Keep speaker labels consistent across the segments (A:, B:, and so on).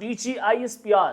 A: DGISPR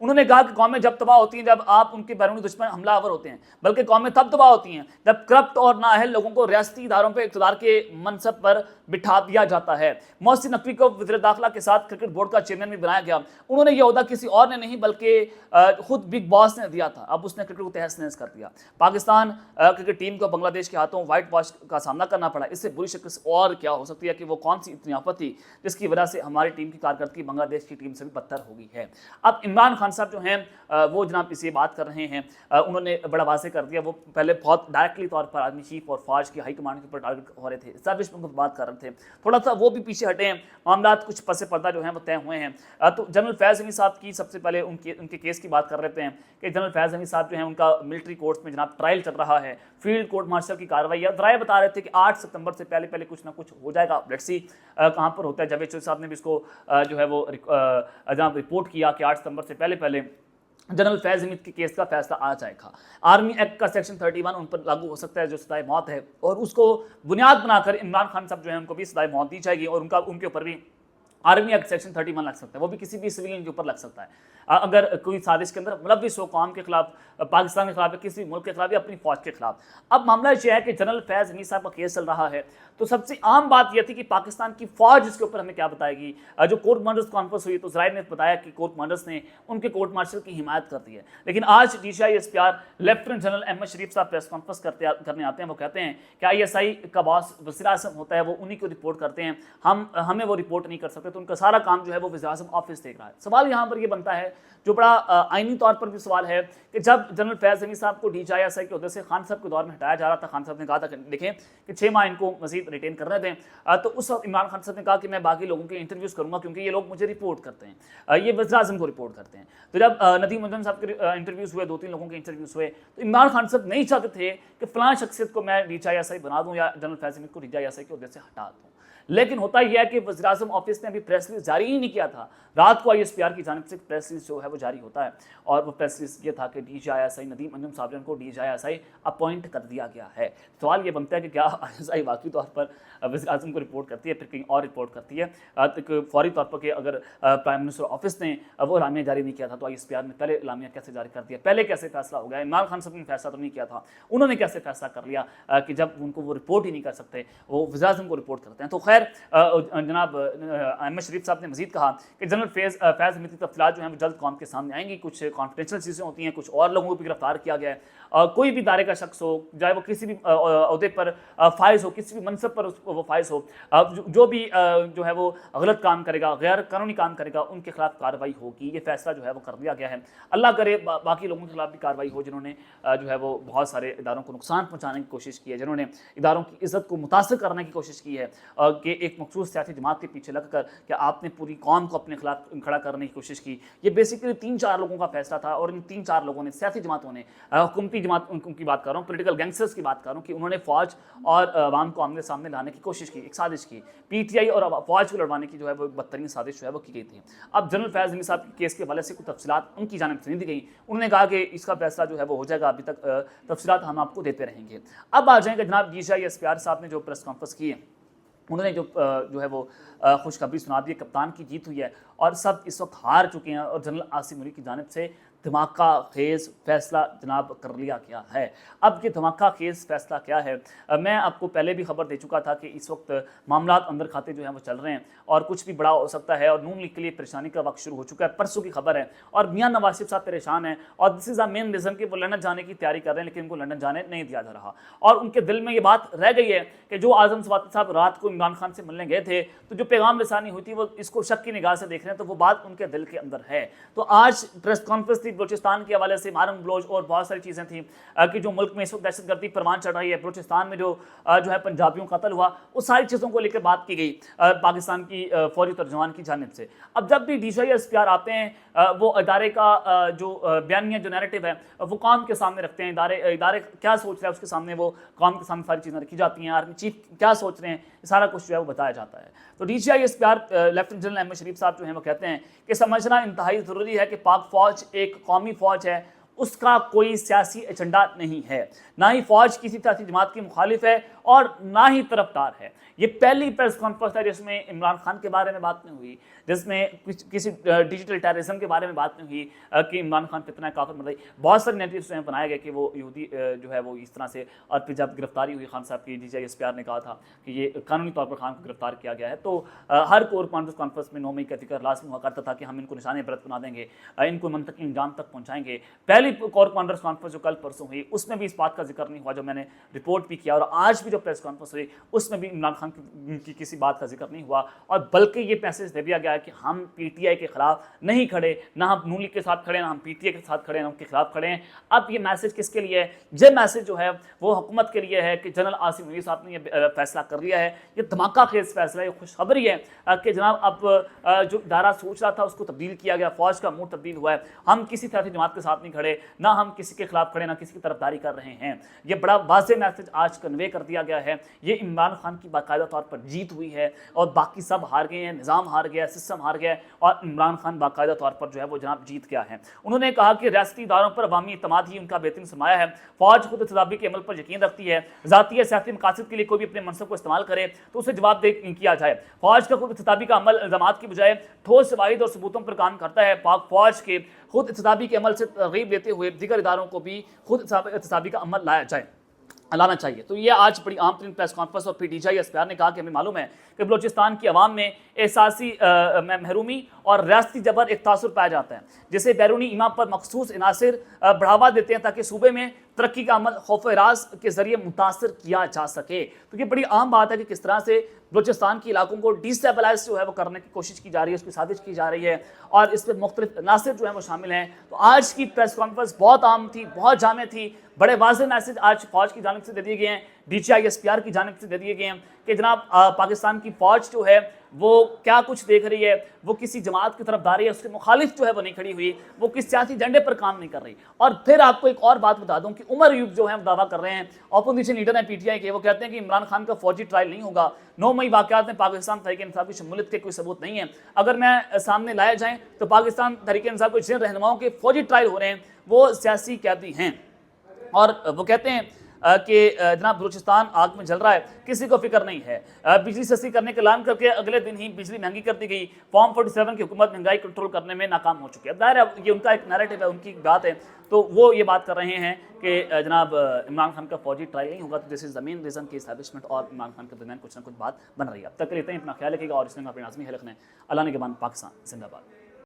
A: انہوں نے کہا کہ قومیں جب تباہ ہوتی ہیں جب آپ ان کے بیرونی دشمن حملہ آور ہوتے ہیں، بلکہ قومیں تب تباہ ہوتی ہیں جب کرپٹ اور نااہل لوگوں کو ریاستی اداروں پہ اقتدار کے منصب پر بٹھا دیا جاتا ہے۔ محسن نقوی کو وزیر داخلہ کے ساتھ کرکٹ بورڈ کا چیئرمین بھی بنایا گیا۔ انہوں نے یہ عہدہ کسی اور نے نہیں بلکہ خود بگ باس نے دیا تھا۔ اب اس نے کرکٹ کو تہس نہس کر دیا۔ پاکستان کرکٹ ٹیم کو بنگلہ دیش کے ہاتھوں وائٹ واش کا سامنا کرنا پڑا۔ اس سے بری شکل اور کیا ہو سکتی ہے کہ وہ کون سی اتنی آفت تھی جس کی وجہ سے ہماری ٹیم کی کارکردگی بنگلہ دیش کی ٹیم سے بھی بدتر ہو گئی ہے۔ اب عمران خان صاحب جو ہیں وہ جناب اس یہ بات کر رہے ہیں، انہوں نے بڑا واضح کر دیا۔ وہ پہلے بہت ڈائریکٹلی طور پر آرمی چیف اور فوج کی ہائی کمانڈ کے اوپر ٹارگٹ ہو رہے تھے، اسٹیبلشمنٹ پر بات کر رہے تھے، تھوڑا سا وہ بھی پیچھے ہٹے ہیں، معاملات کچھ پس پردہ جو ہیں وہ طے ہوئے ہیں۔ تو جنرل فیض حمید صاحب کی سب سے پہلے ان کے کیس کی بات کر رہے ہیں کہ جنرل فیض حمید صاحب جو ہیں ان کا ملٹری کورٹس میں جناب ٹرائل چل رہا ہے، فیلڈ کورٹ مارشل کی کارروائی ہے۔ ذرائع بتا رہے تھے کہ 8 ستمبر سے پہلے کچھ نہ کچھ ہو جائے گا، لیٹس سی کہاں پر ہوتا ہے۔ جاوید چودھری صاحب نے بھی اس کو جو ہے وہ جناب رپورٹ کیا کہ 8 ستمبر سے پہلے جنرل فیض حمید کے کیس کا فیصلہ آ جائے گا۔ آرمی ایکٹ کا سیکشن 31 ان پر لاگو ہو سکتا ہے جو سزائے موت ہے، اور اس کو بنیاد بنا کر عمران خان صاحب جو ہیں ان کو بھی سزائے موت دی جائے گی، اور ان کے اوپر بھی آرمی ایکٹ سیکشن 31 لگ سکتا ہے، وہ بھی کسی بھی سویلین کے اوپر لگ سکتا ہے اگر کوئی سازش کے اندر ملوث ہو، قوم کے خلاف، پاکستان کے خلاف، کسی ملک کے خلاف یا اپنی فوج کے خلاف۔ اب معاملہ یہ ہے کہ جنرل فیض حمید صاحب کا کیس چل رہا ہے، تو سب سے عام بات یہ تھی کہ پاکستان کی فوج اس کے اوپر ہمیں کیا بتائے گی۔ جو کورٹ مارشل کانفرنس ہوئی تو ذرائع نے بتایا کہ کورٹ مارشل نے ان کے کورٹ مارشل کی حمایت کر دی ہے، لیکن آج DCI لیفٹیننٹ جنرل احمد شریف صاحب پریس کانفرنس کرنے آتے ہیں، وہ کہتے ہیں کہ ISI کا باس وزیر اعظم ہوتا ہے، وہ انہی کو رپورٹ کرتے ہیں، ہمیں وہ رپورٹ نہیں کر سکتے، تو ان کا سارا کام جو ہے وہ وزیر اعظم آفس دیکھ رہا ہے۔ سوال یہاں پر یہ بنتا ہے جو بڑا آئینی طور پر بھی سوال ہے کہ جب جنرل فیض حمید صاحب کو DCI کے عہدے سے خان صاحب کے دور میں ہٹایا جا رہا تھا، خان صاحب نے کہا تھا کہ دیکھیں کہ 6 ماہ ان کو مزید ریٹین کرنے دیں، تو اس وقت عمران خان صاحب نے کہا کہ میں باقی لوگوں کے انٹرویوز کروں گا کیونکہ یہ لوگ مجھے رپورٹ کرتے ہیں، یہ وزیر اعظم کو رپورٹ کرتے ہیں۔ تو جب ندیم انجم صاحب کے انٹرویوز ہوئے، 2-3 لوگوں کے انٹرویوز ہوئے، تو عمران خان صاحب نہیں چاہتے تھے کہ فلاں شخصیت کو میں DCI بنا دوں یا جنرل فیض حمید کو DCI کے عہدے سے ہٹا دوں۔ لیکن ہوتا یہ ہے کہ وزیر اعظم آفس نے ابھی پریس ریلیز جاری ہی نہیں کیا تھا، رات کو ISPR کی جانب سے پریس ریلیز جو ہے وہ جاری ہوتا ہے، اور وہ پریس ریلیز یہ تھا کہ DCI ندیم انجم صاحب کو DCI اپوائنٹ کر دیا گیا ہے۔ سوال یہ بنتا ہے کہ کیا ISI واقعی طور پر وزیر اعظم کو رپورٹ کرتی ہے، پھر کہیں اور رپورٹ کرتی ہے فوری طور پر، کہ اگر پرائم منسٹر آفس نے وہ اعلامیہ جاری نہیں کیا تھا تو ISPR نے پہلے اعلامیہ کیسے جاری کر دیا، پہلے کیسے فیصلہ ہو گیا؟ عمران خان صاحب نے فیصلہ تو نہیں کیا تھا، انہوں نے کیسے فیصلہ کر لیا کہ جب ان کو وہ رپورٹ ہی نہیں کر سکتے، وہ وزیر اعظم کو رپورٹ کرتے ہیں۔ تو خیر جناب احمد شریف صاحب نے مزید کہا کہ جنرل فیض حمید کی تفصیلات جو ہیں وہ جلد قوم کے سامنے آئیں گی، کچھ کانفیڈینشیل چیزیں ہوتی ہیں، کچھ اور لوگوں کو بھی گرفتار کیا گیا ہے، کوئی بھی دائرے کا شخص ہو، چاہے وہ کسی بھی عہدے پر فائز ہو، کسی بھی منصب پر وہ فائز ہو، جو بھی جو ہے وہ غلط کام کرے گا، غیر قانونی کام کرے گا، ان کے خلاف کارروائی ہوگی، یہ فیصلہ جو ہے وہ کر دیا گیا ہے۔ اللہ کرے باقی لوگوں کے خلاف بھی کارروائی ہو جنہوں نے جو ہے وہ بہت سارے اداروں کو نقصان پہنچانے کی کوشش کی ہے، جنہوں نے اداروں کی عزت کو متاثر کرنے کی کوشش کی ہے، کہ ایک مخصوص سیاسی جماعت کے پیچھے لگ کر کہ آپ نے پوری قوم کو اپنے خلاف کھڑا کرنے کی کوشش کی۔ یہ بیسیکلی 3-4 لوگوں کا فیصلہ تھا، اور ان 3-4 لوگوں نے، سیاسی جماعتوں نے، حکومتی جماعت ان کی بات کر رہا ہوں، پولیٹیکل گینگسٹرز کی بات کر رہا ہوں، کہ انہوں نے فوج اور عوام کو آمنے سامنے لانے کی کوشش کی، ایک سازش کی، PTI اور فوج کو لڑوانے کی جو ہے وہ بدترین سازش جو ہے وہ کی گئی تھی۔ اب جنرل فیض حمید صاحب کے کیس کے حوالے سے کچھ تفصیلات ان کی جانب سے نہیں دی گئی، انہوں نے کہا کہ اس کا فیصلہ جو ہے وہ ہو جائے گا، ابھی تک تفصیلات ہم آپ کو دیتے رہیں گے۔ اب آ جائیں گے جناب DCI صاحب نے جو پریس کانفرنس کی ہے، انہوں نے جو ہے وہ خوشخبری سنا دی، کپتان کی جیت ہوئی ہے اور سب اس وقت ہار چکے ہیں، اور جنرل عاصم منی کی جانب سے دھماکہ خیز فیصلہ جناب کر لیا گیا ہے۔ اب یہ دھماکہ خیز فیصلہ کیا ہے؟ میں آپ کو پہلے بھی خبر دے چکا تھا کہ اس وقت معاملات اندر کھاتے جو ہیں وہ چل رہے ہیں، اور کچھ بھی بڑا ہو سکتا ہے، اور نون لیگ کے لیے پریشانی کا وقت شروع ہو چکا ہے، پرسوں کی خبر ہے، اور میاں نواز شریف صاحب پریشان ہیں، اور دس از اے مین ریزن کہ وہ لندن جانے کی تیاری کر رہے ہیں، لیکن ان کو لندن جانے نہیں دیا جا رہا، اور ان کے دل میں یہ بات رہ گئی ہے کہ جو اعظم سواتی صاحب رات کو عمران خان سے ملنے گئے تھے، تو جو پیغام رسانی ہوئی تھی وہ اس کو شک کی نگاہ سے دیکھ رہے ہیں، تو وہ بات ان کے دل کے اندر ہے۔ تو آج پریس کانفرنس تھی بلوچستان کے حوالے سے، مارم بلوچ اور بہت ساری چیزیں تھیں کہ جو ملک میں اس وقت دہشت گردی پروان چڑھ رہی ہے، بلوچستان میں جو ہے پنجابیوں کا قتل ہوا، وہ ساری چیزوں کو لے کر بات کی گئی پاکستان کی فوجی ترجمان کی جانب سے۔ اب جب بھی DCI آتے ہیں، وہ ادارے کا جو بیانیہ، جو نیریٹو ہے، وہ قوم کے سامنے رکھتے ہیں، ادارے کیا سوچ رہے ہیں اس کے سامنے، وہ قوم کے سامنے ساری چیزیں رکھی جاتی ہیں، آرمی چیف کیا سوچ رہے ہیں، سارا کچھ جو ہے وہ بتایا جاتا ہے۔ تو DCI لیفٹیننٹ جنرل احمد شریف صاحب جو ہیں وہ کہتے ہیں کہ سمجھنا انتہائی ضروری ہے کہ پاک فوج ایک قومی فوج ہے، اس کا کوئی سیاسی ایجنڈا نہیں ہے، نہ ہی فوج کسی سیاسی جماعت کی مخالف ہے اور نہ ہی طرفدار ہے۔ یہ پہلی پریس کانفرنس ہے جس میں عمران خان کے بارے میں بات نہیں ہوئی، جس میں کسی ڈیجیٹل ٹیررزم کے بارے میں بات نہیں ہوئی کہ عمران خان کتنا کافر مردئی۔ بہت سارے نیٹیوز جو ہیں بنایا گیا کہ وہ یہودی جو ہے وہ اس طرح سے، اور پھر جب گرفتاری ہوئی خان صاحب کی، DGI نے کہا تھا کہ یہ قانونی طور پر خان کو گرفتار کیا گیا ہے۔ تو ہر کور کانفرنس میں 9 مئی کا ذکر لازمی ہوا کرتا تھا کہ ہم ان کو نشان عبرت بنا دیں گے، ان کو منطقی انجام تک پہنچائیں گے۔ پہلی کور کانفرنس جو کل پرسوں ہوئی اس میں بھی اس بات کا ذکر نہیں ہوا جو میں نے رپورٹ بھی کیا، اور آج بھی جو پریس کانفرنس ہوئی اس میں بھی عمران خان کی کسی بات کا ذکر نہیں ہوا، اور بلکہ یہ میسج دے دیا گیا کہ ہم PTI کے خلاف نہیں کھڑے، نہ ہم نون لیگ کے ساتھ کھڑے، نہ ہم PTI کے ساتھ کھڑے، نہ ان کے خلاف کھڑے ہیں۔ اب یہ میسج کس کے لیے ہے؟ یہ میسج جو ہے وہ حکومت کے لیے ہے کہ جنرل عاصم منیر صاحب نے یہ فیصلہ کر لیا ہے۔ یہ دھماکہ خیز فیصلہ ہے، یہ خوشخبری ہے کہ جناب اب جو ادارہ سوچ رہا تھا اس کو تبدیل کیا گیا، فوج کا موڈ تبدیل ہوا ہے، ہم کسی سیاسی جماعت کے ساتھ نہیں کھڑے، نہ ہم کسی کے خلاف کھڑے، نہ کسی کی طرفداری کر رہے ہیں۔ یہ بڑا واضح میسج آج کنوے کر دیا گیا ہے۔ یہ عمران خان کی باقاعدہ طور پر جیت ہوئی ہے اور باقی سب ہار گئے ہیں، نظام ہار گیا، سسٹم ہار گیا، اور عمران خان باقاعدہ طور پر جو ہے وہ جناب جیت گیا ہے۔ انہوں نے کہا کہ ریاستی اداروں پر عوامی اعتماد ہی ان کا بہترین سرمایہ ہے، فوج خود احتسابی کے عمل پر یقین رکھتی ہے، ذاتی یا سیاسی مقاصد کے لیے کوئی بھی اپنے منصب کو استعمال کرے تو اسے جواب دہ کیا جائے۔ فوج کا خود احتسابی کا عمل الزامات کی بجائے ٹھوس شواہد اور ثبوتوں پر کام کرتا ہے۔ پاک فوج کے خود احتسابی کے عمل سے ترغیب لیتے ہوئے دیگر اداروں کو بھی خود احتسابی کا عمل لانا چاہیے۔ تو یہ آج بڑی عام ترین پریس کانفرنس، اور پھر DGI نے کہا کہ ہمیں معلوم ہے کہ بلوچستان کی عوام میں احساسی محرومی اور ریاستی جبر ایک تاثر پایا جاتا ہے، جسے بیرونی ایما پر مخصوص عناصر بڑھاوا دیتے ہیں تاکہ صوبے میں ترقی کا عمل خوف راز کے ذریعے متاثر کیا جا سکے۔ تو یہ بڑی عام بات ہے کہ کس طرح سے بلوچستان کے علاقوں کو ڈیسٹیبلائز جو ہے وہ کرنے کی کوشش کی جا رہی ہے، اس کی سازش کی جا رہی ہے، اور اس میں مختلف عناصر جو ہیں وہ شامل ہیں۔ تو آج کی پریس کانفرنس بہت عام تھی، بہت جامع تھی، بڑے واضح میسج آج فوج کی جانب سے دے دیے گئے ہیں، DGI کی جانب سے دے دیے گئے ہیں کہ جناب پاکستان کی فوج جو ہے وہ کیا کچھ دیکھ رہی ہے، وہ کسی جماعت کی طرف داری ہے، اس کے مخالف جو ہے وہ نہیں کھڑی ہوئی، وہ کس سیاسی ایجنڈے پر کام نہیں کر رہی۔ اور پھر آپ کو ایک اور بات بتا دوں کہ عمر ایوب جو ہے وہ دعویٰ کر رہے ہیں، اپوزیشن لیڈر ہیں PTI کے، وہ کہتے ہیں کہ عمران خان کا فوجی ٹرائل نہیں ہوگا، 9 مئی واقعات میں پاکستان تحریک انصاف کی شمولیت کے کوئی ثبوت نہیں ہے، اگر میں سامنے لائے جائیں تو پاکستان تحریک انصاف کے جن رہنماؤں کے فوجی ٹرائل ہو رہے ہیں وہ سیاسی قیدی ہیں۔ اور وہ کہتے ہیں کہ جناب بلوچستان آگ میں جل رہا ہے، کسی کو فکر نہیں ہے۔ بجلی سستی کرنے کا اعلان کر کے اگلے دن ہی بجلی مہنگی کر دی گئی۔ فارم 47 کی حکومت مہنگائی کنٹرول کرنے میں ناکام ہو چکی ہے۔ ظاہر ہے یہ ان کا ایک نیریٹو ہے، ان کی بات ہے، تو وہ یہ بات کر رہے ہیں کہ جناب عمران خان کا فوجی ٹرائل نہیں ہوگا۔ تو دس از دا مین ریزن کہ اسٹیبلشمنٹ اور عمران خان کے درمیان کچھ نہ کچھ بات بن رہی ہے۔ اب تک کے لیے اتنا ہی، اپنا خیال رکھیے گا، اور اس میں اپنے ناظرین خیال رکھنا ہے۔ اللہ نگہبان، پاکستان زندہ باد۔